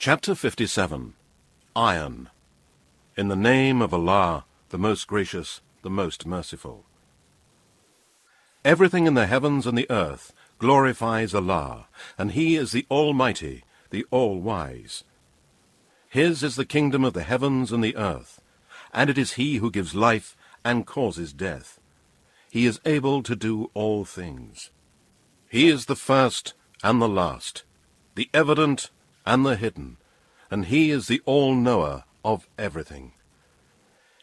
Chapter 57. Iron. In the name of Allah, the most gracious, the most merciful. Everything in the heavens and the earth glorifies Allah, and He is the Almighty, the All-Wise. His is the kingdom of the heavens and the earth, and it is He who gives life and causes death. He is able to do all things. He is the first and the last, the evident and the hidden, and He is the all-knower of everything.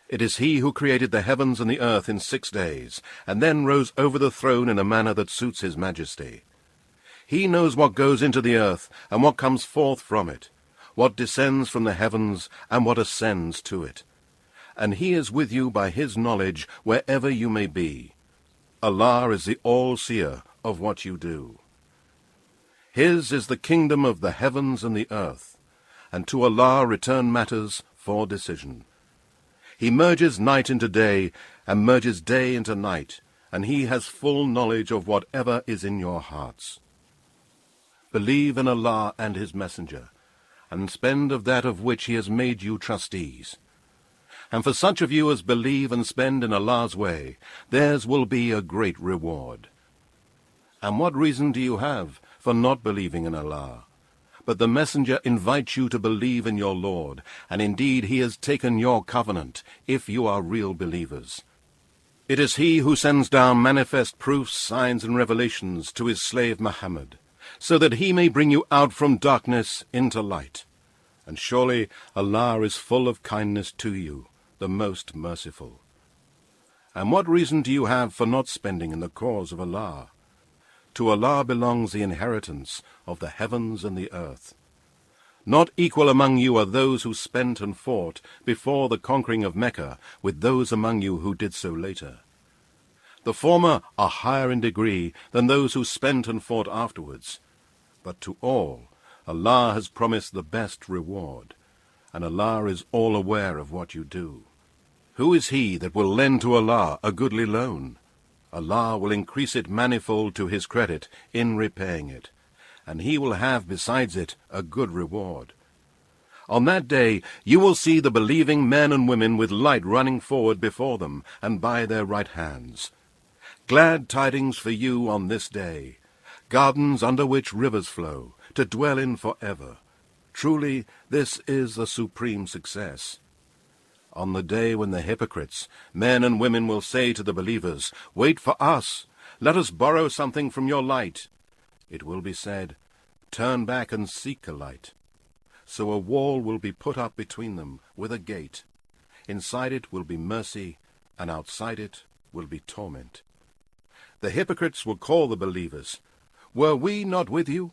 It is He who created the heavens and the earth in 6 days, and then rose over the throne in a manner that suits His majesty. He knows what goes into the earth and what comes forth from it, what descends from the heavens and what ascends to it. And He is with you by His knowledge wherever you may be. Allah is the all-seer of what you do. His is the kingdom of the heavens and the earth, and to Allah return matters for decision. He merges night into day, and merges day into night, and He has full knowledge of whatever is in your hearts. Believe in Allah and His Messenger, and spend of that of which He has made you trustees. And for such of you as believe and spend in Allah's way, theirs will be a great reward. And what reason do you have for not believing in Allah? But the Messenger invites you to believe in your Lord, and indeed He has taken your covenant, if you are real believers. It is He who sends down manifest proofs, signs, and revelations to His slave Muhammad, so that he may bring you out from darkness into light. And surely Allah is full of kindness to you, the most merciful. And what reason do you have for not spending in the cause of Allah? To Allah belongs the inheritance of the heavens and the earth. Not equal among you are those who spent and fought before the conquering of Mecca with those among you who did so later. The former are higher in degree than those who spent and fought afterwards. But to all, Allah has promised the best reward, and Allah is all aware of what you do. Who is he that will lend to Allah a goodly loan? Allah will increase it manifold to His credit in repaying it, and He will have besides it a good reward. On that day you will see the believing men and women with light running forward before them and by their right hands. Glad tidings for you on this day, gardens under which rivers flow, to dwell in forever. Truly this is a supreme success. On the day when the hypocrites, men and women, will say to the believers, "Wait for us, let us borrow something from your light," it will be said, "Turn back and seek a light." So a wall will be put up between them with a gate. Inside it will be mercy, and outside it will be torment. The hypocrites will call the believers, "Were we not with you?"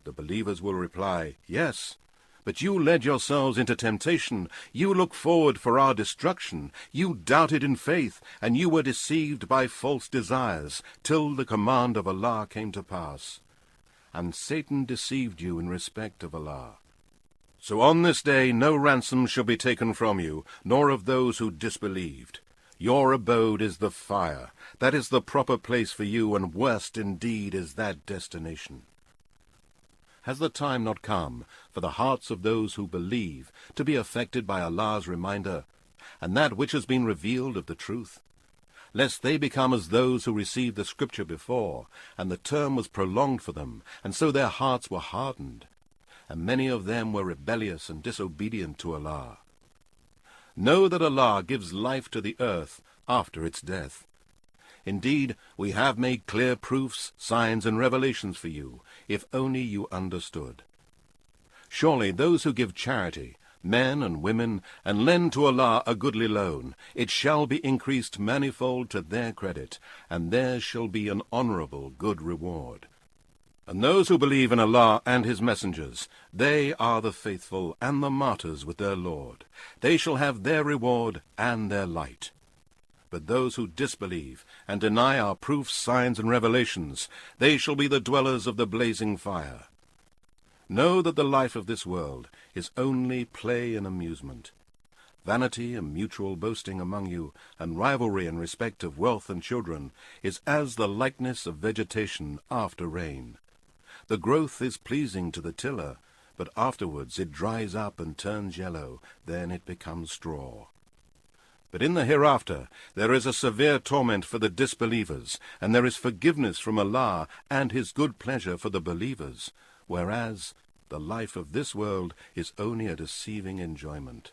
The believers will reply, "Yes. But you led yourselves into temptation, you looked forward for our destruction, you doubted in faith, and you were deceived by false desires, till the command of Allah came to pass. And Satan deceived you in respect of Allah. So on this day no ransom shall be taken from you, nor of those who disbelieved. Your abode is the fire, that is the proper place for you, and worst indeed is that destination. Has the time not come for the hearts of those who believe to be affected by Allah's reminder, and that which has been revealed of the truth? Lest they become as those who received the scripture before, and the term was prolonged for them, and so their hearts were hardened, and many of them were rebellious and disobedient to Allah. Know that Allah gives life to the earth after its death. Indeed, we have made clear proofs, signs, and revelations for you, if only you understood. Surely those who give charity, men and women, and lend to Allah a goodly loan, it shall be increased manifold to their credit, and theirs shall be an honorable good reward. And those who believe in Allah and His messengers, they are the faithful and the martyrs with their Lord. They shall have their reward and their light. But those who disbelieve and deny our proofs, signs, and revelations, they shall be the dwellers of the blazing fire. Know that the life of this world is only play and amusement. Vanity and mutual boasting among you, and rivalry in respect of wealth and children, is as the likeness of vegetation after rain. The growth is pleasing to the tiller, but afterwards it dries up and turns yellow, then it becomes straw. But in the hereafter there is a severe torment for the disbelievers, and there is forgiveness from Allah and his good pleasure for the believers, whereas the life of this world is only a deceiving enjoyment.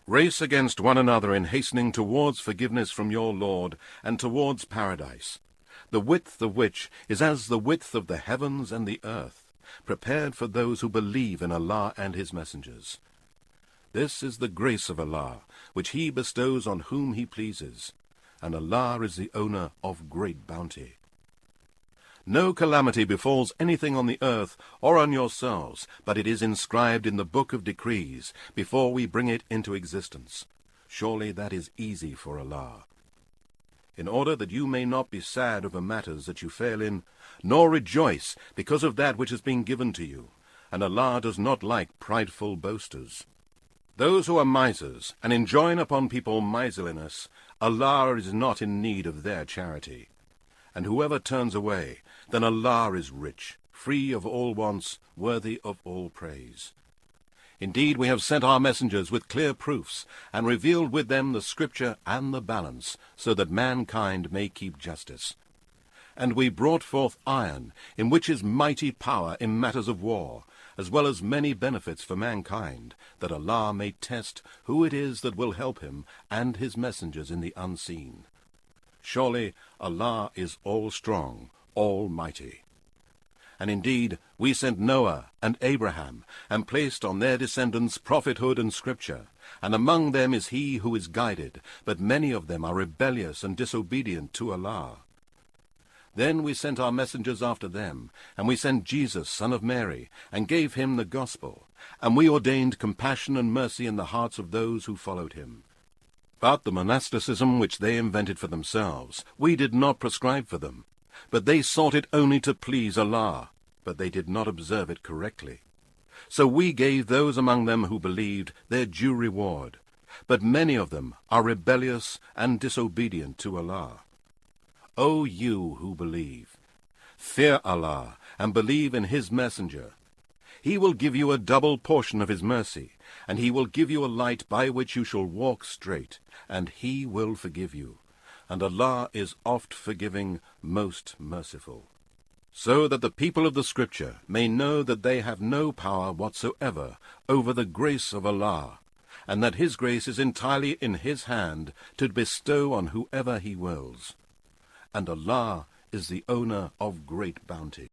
Race against one another in hastening towards forgiveness from your Lord and towards paradise, the width of which is as the width of the heavens and the earth, prepared for those who believe in Allah and his messengers. This is the grace of Allah, which he bestows on whom he pleases, and Allah is the owner of great bounty. No calamity befalls anything on the earth or on yourselves, but it is inscribed in the book of decrees before we bring it into existence. Surely that is easy for Allah. In order that you may not be sad over matters that you fail in, nor rejoice because of that which has been given to you, and Allah does not like prideful boasters. Those who are misers and enjoin upon people miserliness, Allah is not in need of their charity. And whoever turns away, then Allah is rich, free of all wants, worthy of all praise. Indeed, we have sent our messengers with clear proofs, and revealed with them the scripture and the balance, so that mankind may keep justice. And we brought forth iron, in which is mighty power in matters of war, as well as many benefits for mankind, that Allah may test who it is that will help him and his messengers in the unseen. Surely Allah is all-strong, almighty. And indeed, we sent Noah and Abraham, and placed on their descendants prophethood and scripture, and among them is he who is guided, but many of them are rebellious and disobedient to Allah. Then we sent our messengers after them, and we sent Jesus, son of Mary, and gave him the gospel, and we ordained compassion and mercy in the hearts of those who followed him. But the monasticism which they invented for themselves, we did not prescribe for them, but they sought it only to please Allah, but they did not observe it correctly. So we gave those among them who believed their due reward, but many of them are rebellious and disobedient to Allah. O you who believe, fear Allah and believe in his messenger. He will give you a double portion of his mercy, and he will give you a light by which you shall walk straight, and he will forgive you. And Allah is oft forgiving, most merciful. So that the people of the Scripture may know that they have no power whatsoever over the grace of Allah, and that his grace is entirely in his hand to bestow on whoever he wills. And Allah is the owner of great bounty.